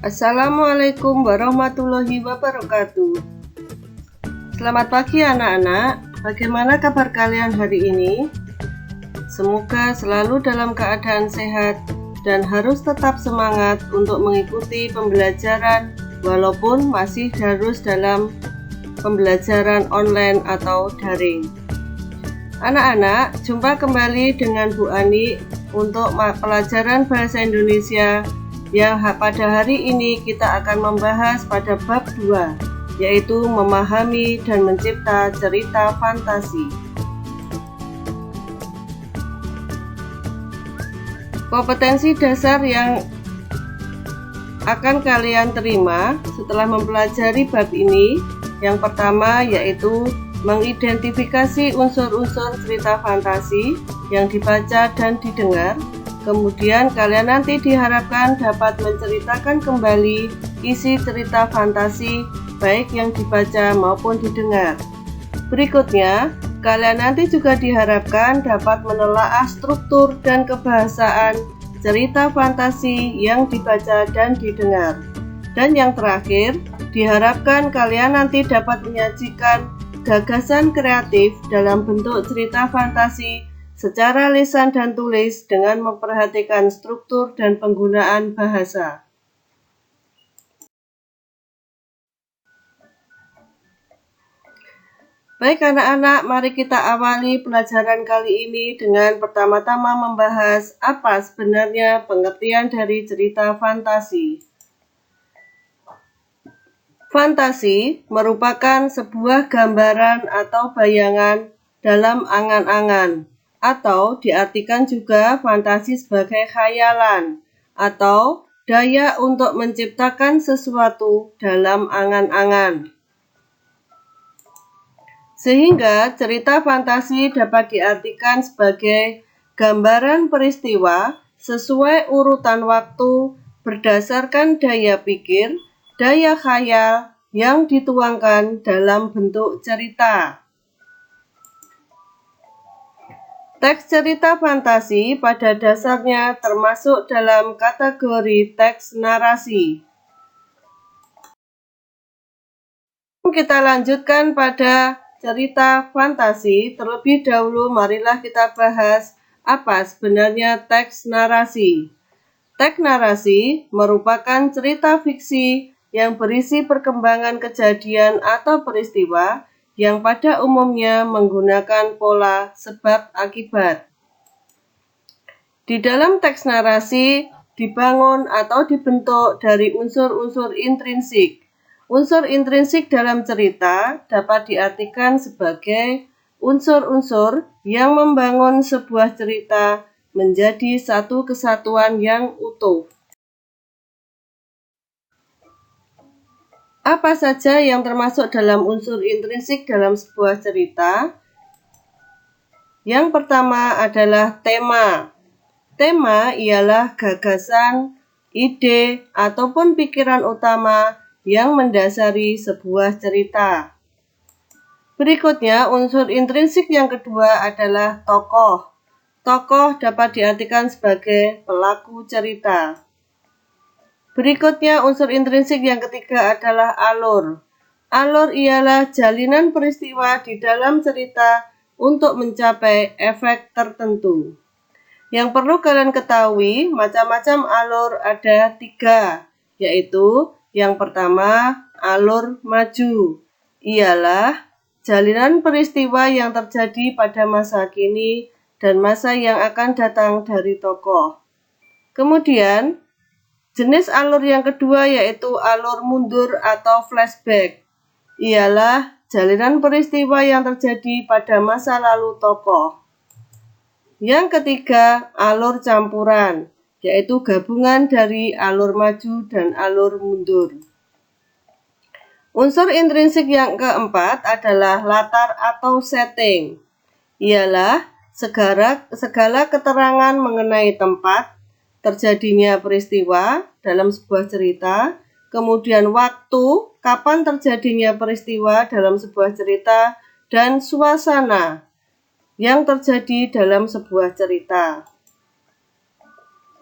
Assalamualaikum warahmatullahi wabarakatuh. Selamat pagi anak-anak. Bagaimana kabar kalian hari ini? Semoga selalu dalam keadaan sehat dan harus tetap semangat untuk mengikuti pembelajaran walaupun masih harus dalam pembelajaran online atau daring. Anak-anak, jumpa kembali dengan Bu Ani untuk pelajaran Bahasa Indonesia yang pada hari ini kita akan membahas pada bab 2, yaitu memahami dan mencipta cerita fantasi. Kompetensi dasar yang akan kalian terima setelah mempelajari bab ini, yang pertama yaitu mengidentifikasi unsur-unsur cerita fantasi yang dibaca dan didengar. Kemudian kalian nanti diharapkan dapat menceritakan kembali isi cerita fantasi baik yang dibaca maupun didengar. Berikutnya, kalian nanti juga diharapkan dapat menelaah struktur dan kebahasaan cerita fantasi yang dibaca dan didengar. Dan yang terakhir, diharapkan kalian nanti dapat menyajikan gagasan kreatif dalam bentuk cerita fantasi secara lisan dan tulis dengan memperhatikan struktur dan penggunaan bahasa. Baik anak-anak, mari kita awali pelajaran kali ini dengan pertama-tama membahas apa sebenarnya pengertian dari cerita fantasi. Fantasi merupakan sebuah gambaran atau bayangan dalam angan-angan, atau diartikan juga fantasi sebagai khayalan atau daya untuk menciptakan sesuatu dalam angan-angan. Sehingga cerita fantasi dapat diartikan sebagai gambaran peristiwa sesuai urutan waktu berdasarkan daya pikir, daya khayal yang dituangkan dalam bentuk cerita. Teks cerita fantasi pada dasarnya termasuk dalam kategori teks narasi. Kita lanjutkan pada cerita fantasi. Terlebih dahulu marilah kita bahas apa sebenarnya teks narasi. Teks narasi merupakan cerita fiksi yang berisi perkembangan kejadian atau peristiwa yang pada umumnya menggunakan pola sebab akibat. Di dalam teks narasi dibangun atau dibentuk dari unsur-unsur intrinsik. Unsur intrinsik dalam cerita dapat diartikan sebagai unsur-unsur yang membangun sebuah cerita menjadi satu kesatuan yang utuh. Apa saja yang termasuk dalam unsur intrinsik dalam sebuah cerita? Yang pertama adalah tema. Tema ialah gagasan, ide, ataupun pikiran utama yang mendasari sebuah cerita. Berikutnya, unsur intrinsik yang kedua adalah tokoh. Tokoh dapat diartikan sebagai pelaku cerita. Berikutnya, unsur intrinsik yang ketiga adalah alur. Alur ialah jalinan peristiwa di dalam cerita untuk mencapai efek tertentu. Yang perlu kalian ketahui, macam-macam alur ada 3, yaitu yang pertama, alur maju. Ialah jalinan peristiwa yang terjadi pada masa kini dan masa yang akan datang dari tokoh. Kemudian, jenis alur yang kedua yaitu alur mundur atau flashback. Ialah jalinan peristiwa yang terjadi pada masa lalu tokoh. Yang ketiga, alur campuran, yaitu gabungan dari alur maju dan alur mundur. Unsur intrinsik yang keempat adalah latar atau setting. Ialah segala keterangan mengenai tempat terjadinya peristiwa dalam sebuah cerita, kemudian waktu, kapan terjadinya peristiwa dalam sebuah cerita, dan suasana yang terjadi dalam sebuah cerita.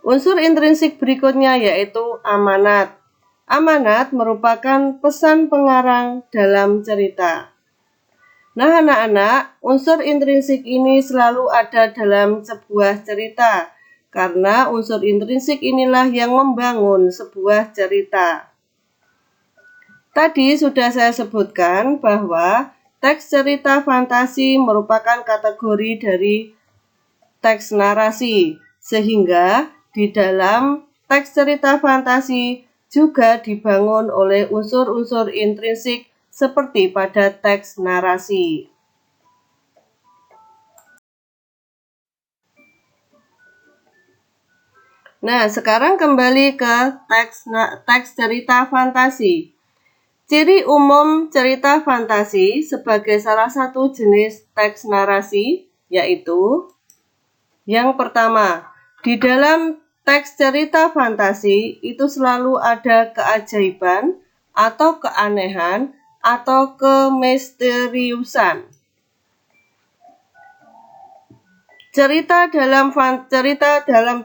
Unsur intrinsik berikutnya yaitu amanat. Amanat merupakan pesan pengarang dalam cerita. Nah, anak-anak, unsur intrinsik ini selalu ada dalam sebuah cerita, karena unsur intrinsik inilah yang membangun sebuah cerita. Tadi sudah saya sebutkan bahwa teks cerita fantasi merupakan kategori dari teks narasi, sehingga di dalam teks cerita fantasi juga dibangun oleh unsur-unsur intrinsik seperti pada teks narasi. Nah, sekarang kembali ke teks cerita fantasi. Ciri umum cerita fantasi sebagai salah satu jenis teks narasi yaitu yang pertama, di dalam teks cerita fantasi itu selalu ada keajaiban atau keanehan atau kemisteriusan. Cerita dalam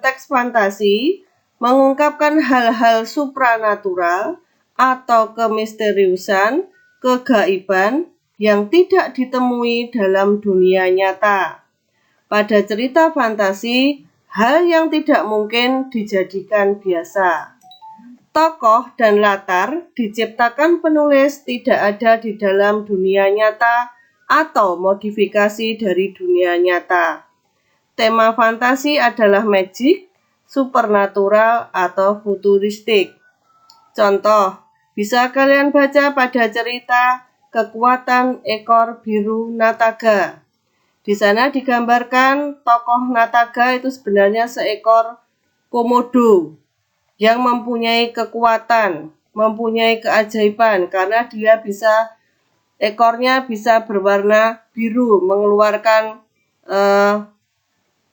teks fantasi mengungkapkan hal-hal supranatural atau kemisteriusan, kegaiban yang tidak ditemui dalam dunia nyata. Pada cerita fantasi, hal yang tidak mungkin dijadikan biasa. Tokoh dan latar diciptakan penulis tidak ada di dalam dunia nyata atau modifikasi dari dunia nyata. Tema fantasi adalah magic, supernatural, atau futuristik. Contoh, bisa kalian baca pada cerita Kekuatan Ekor Biru Nataga. Di sana digambarkan tokoh Nataga itu sebenarnya seekor komodo yang mempunyai kekuatan, mempunyai keajaiban karena dia ekornya bisa berwarna biru, mengeluarkan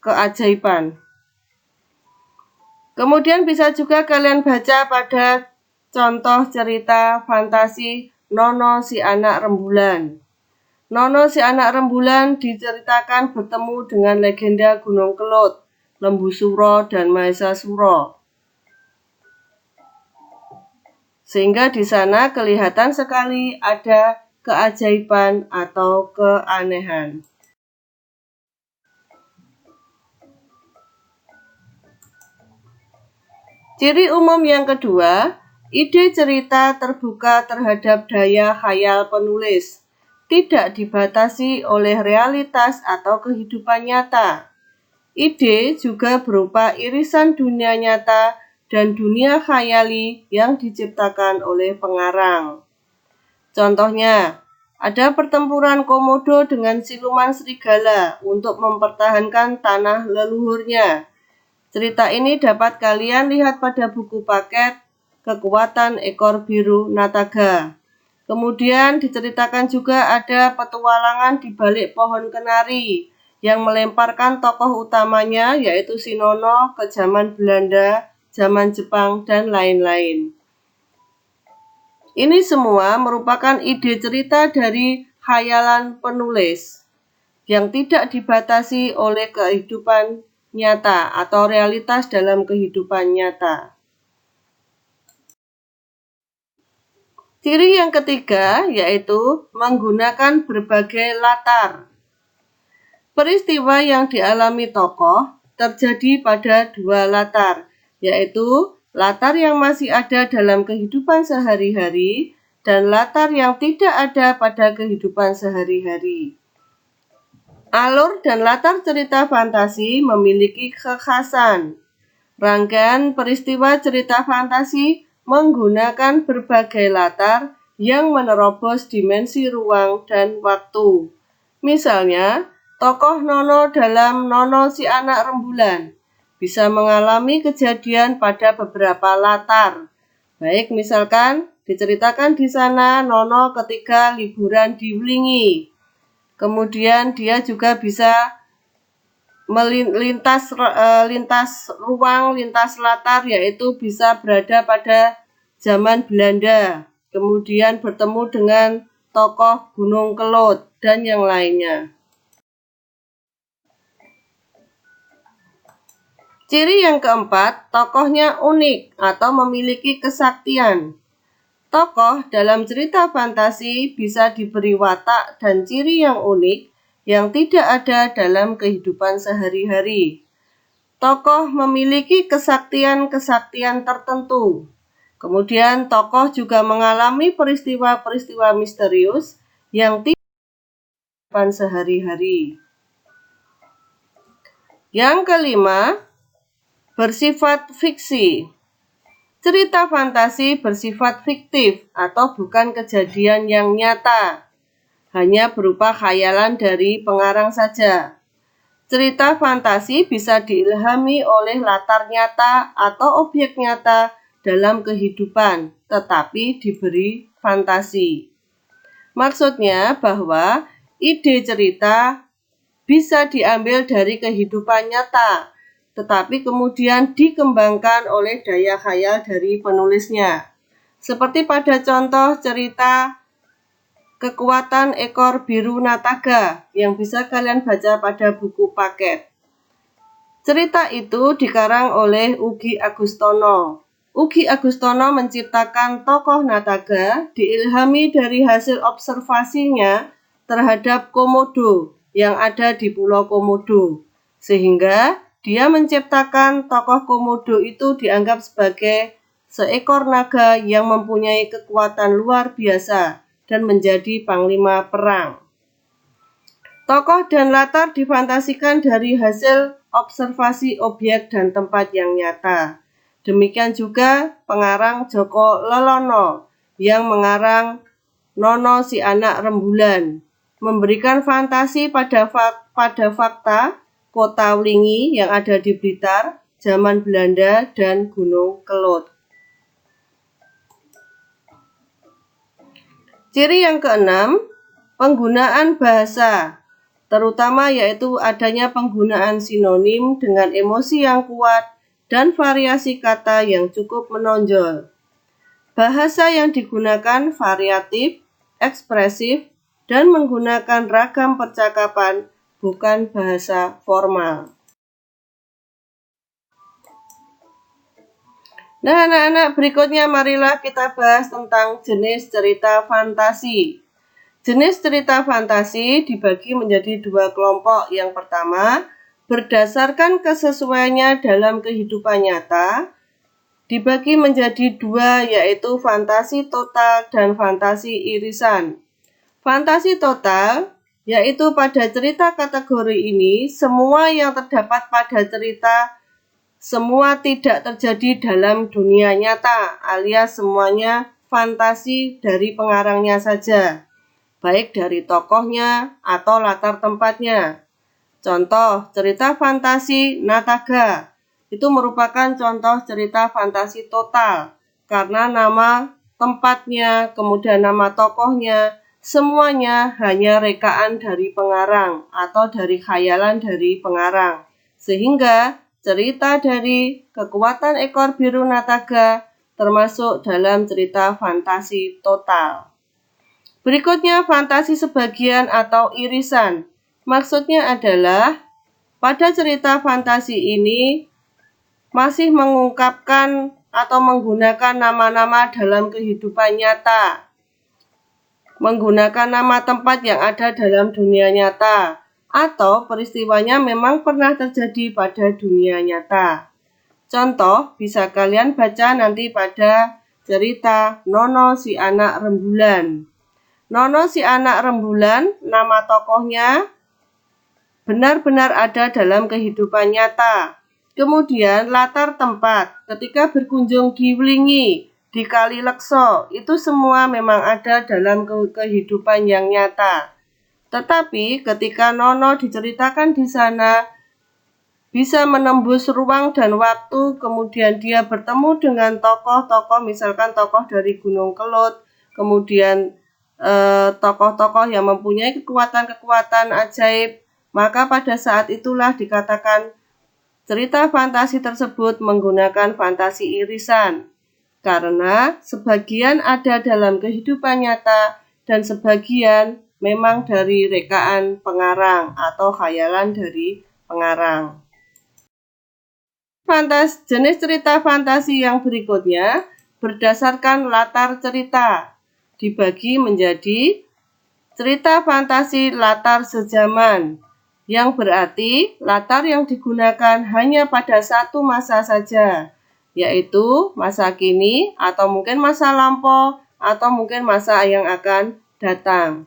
keajaiban. Kemudian bisa juga kalian baca pada contoh cerita fantasi Nono si anak rembulan. Nono si anak rembulan diceritakan bertemu dengan legenda Gunung Kelut, Lembu Suro, dan Mahesasura. Sehingga di sana kelihatan sekali ada keajaiban atau keanehan. Ciri umum yang kedua, ide cerita terbuka terhadap daya khayal penulis. Tidak dibatasi oleh realitas atau kehidupan nyata. Ide juga berupa irisan dunia nyata dan dunia khayali yang diciptakan oleh pengarang. Contohnya, ada pertempuran komodo dengan siluman serigala untuk mempertahankan tanah leluhurnya. Cerita ini dapat kalian lihat pada buku paket Kekuatan Ekor Biru Nataga. Kemudian diceritakan juga ada petualangan di balik pohon kenari yang melemparkan tokoh utamanya yaitu si Nono ke zaman Belanda, zaman Jepang, dan lain-lain. Ini semua merupakan ide cerita dari khayalan penulis yang tidak dibatasi oleh kehidupan nyata atau realitas dalam kehidupan nyata. Ciri yang ketiga yaitu menggunakan berbagai latar. Peristiwa yang dialami tokoh terjadi pada dua latar, yaitu latar yang masih ada dalam kehidupan sehari-hari dan latar yang tidak ada pada kehidupan sehari-hari. Alur dan latar cerita fantasi memiliki kekhasan. Rangkaian peristiwa cerita fantasi menggunakan berbagai latar yang menerobos dimensi ruang dan waktu. Misalnya, tokoh Nono dalam Nono si anak rembulan bisa mengalami kejadian pada beberapa latar. Baik, misalkan diceritakan di sana Nono ketika liburan di Wlingi. Kemudian dia juga bisa lintas ruang, lintas latar, yaitu bisa berada pada zaman Belanda, kemudian bertemu dengan tokoh Gunung Kelut, dan yang lainnya. Ciri yang keempat, tokohnya unik atau memiliki kesaktian. Tokoh dalam cerita fantasi bisa diberi watak dan ciri yang unik yang tidak ada dalam kehidupan sehari-hari. Tokoh memiliki kesaktian-kesaktian tertentu. Kemudian tokoh juga mengalami peristiwa-peristiwa misterius yang tidak ada dalam kehidupan sehari-hari. Yang kelima, bersifat fiksi. Cerita fantasi bersifat fiktif atau bukan kejadian yang nyata, hanya berupa khayalan dari pengarang saja. Cerita fantasi bisa diilhami oleh latar nyata atau objek nyata dalam kehidupan, tetapi diberi fantasi. Maksudnya bahwa ide cerita bisa diambil dari kehidupan nyata, tetapi kemudian dikembangkan oleh daya khayal dari penulisnya. Seperti pada contoh cerita Kekuatan Ekor Biru Nataga yang bisa kalian baca pada buku paket. Cerita itu dikarang oleh Ugi Agustono. Ugi Agustono menciptakan tokoh Nataga diilhami dari hasil observasinya terhadap komodo yang ada di Pulau Komodo, sehingga dia menciptakan tokoh komodo itu dianggap sebagai seekor naga yang mempunyai kekuatan luar biasa dan menjadi panglima perang. Tokoh dan latar difantasikan dari hasil observasi objek dan tempat yang nyata. Demikian juga pengarang Joko Lelono yang mengarang Nono si Anak Rembulan, memberikan fantasi pada fakta Kota Wlingi yang ada di Blitar, zaman Belanda, dan Gunung Kelud. Ciri yang keenam, penggunaan bahasa, terutama yaitu adanya penggunaan sinonim dengan emosi yang kuat dan variasi kata yang cukup menonjol. Bahasa yang digunakan variatif, ekspresif, dan menggunakan ragam percakapan, bukan bahasa formal. Nah, anak-anak, berikutnya marilah kita bahas tentang jenis cerita fantasi. Jenis cerita fantasi dibagi menjadi dua kelompok. Yang pertama, berdasarkan kesesuaiannya dalam kehidupan nyata, dibagi menjadi dua, yaitu fantasi total dan fantasi irisan. Fantasi total, yaitu pada cerita kategori ini, semua yang terdapat pada cerita semua tidak terjadi dalam dunia nyata, alias semuanya fantasi dari pengarangnya saja, baik dari tokohnya atau latar tempatnya. Contoh, cerita fantasi Nataga itu merupakan contoh cerita fantasi total, karena nama tempatnya, kemudian nama tokohnya, semuanya hanya rekaan dari pengarang atau dari khayalan dari pengarang. Sehingga cerita dari Kekuatan Ekor Biru Nataga termasuk dalam cerita fantasi total. Berikutnya fantasi sebagian atau irisan. Maksudnya adalah pada cerita fantasi ini masih mengungkapkan atau menggunakan nama-nama dalam kehidupan nyata, menggunakan nama tempat yang ada dalam dunia nyata, atau peristiwanya memang pernah terjadi pada dunia nyata. Contoh bisa kalian baca nanti pada cerita Nono si Anak Rembulan. Nono si Anak Rembulan, nama tokohnya benar-benar ada dalam kehidupan nyata. Kemudian latar tempat, ketika berkunjung di Wlingi, di Kali Lekso, itu semua memang ada dalam kehidupan yang nyata. Tetapi ketika Nono diceritakan di sana, bisa menembus ruang dan waktu, kemudian dia bertemu dengan tokoh-tokoh, misalkan tokoh dari Gunung Kelud, kemudian tokoh-tokoh yang mempunyai kekuatan-kekuatan ajaib, maka pada saat itulah dikatakan cerita fantasi tersebut menggunakan fantasi irisan, karena sebagian ada dalam kehidupan nyata dan sebagian memang dari rekaan pengarang atau khayalan dari pengarang. Jenis cerita fantasi yang berikutnya, berdasarkan latar cerita, dibagi menjadi cerita fantasi latar sezaman, yang berarti latar yang digunakan hanya pada satu masa saja, yaitu masa kini atau mungkin masa lampau atau mungkin masa yang akan datang.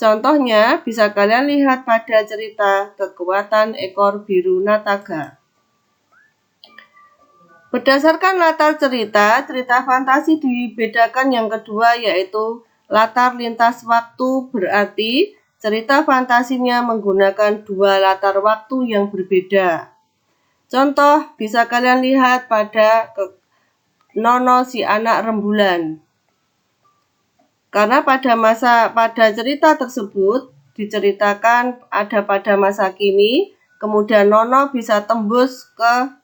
Contohnya bisa kalian lihat pada cerita Kekuatan Ekor Biru Nataga. Berdasarkan latar cerita, cerita fantasi dibedakan yang kedua yaitu latar lintas waktu, berarti cerita fantasinya menggunakan dua latar waktu yang berbeda. Contoh bisa kalian lihat pada Nono si anak rembulan. Karena pada cerita tersebut diceritakan ada pada masa kini, kemudian Nono bisa tembus ke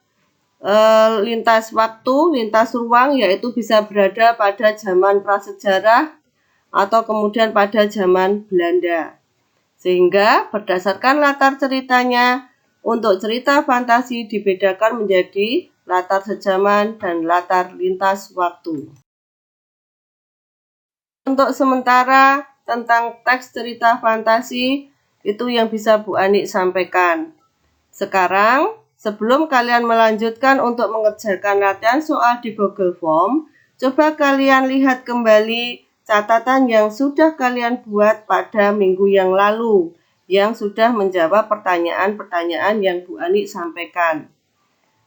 lintas waktu, lintas ruang, yaitu bisa berada pada zaman prasejarah atau kemudian pada zaman Belanda. Sehingga berdasarkan latar ceritanya, untuk cerita fantasi dibedakan menjadi latar sejaman dan latar lintas waktu. Untuk sementara tentang teks cerita fantasi itu yang bisa Bu Anik sampaikan. Sekarang, sebelum kalian melanjutkan untuk mengerjakan latihan soal di Google Form, coba kalian lihat kembali catatan yang sudah kalian buat pada minggu yang lalu, yang sudah menjawab pertanyaan-pertanyaan yang Bu Anik sampaikan.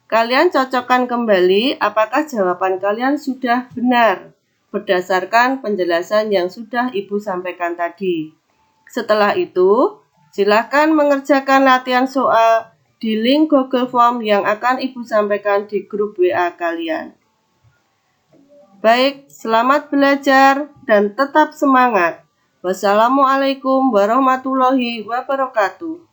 Kalian cocokkan kembali apakah jawaban kalian sudah benar, berdasarkan penjelasan yang sudah Ibu sampaikan tadi. Setelah itu, silakan mengerjakan latihan soal di link Google Form yang akan Ibu sampaikan di grup WA kalian. Baik, selamat belajar dan tetap semangat. Wassalamualaikum warahmatullahi wabarakatuh.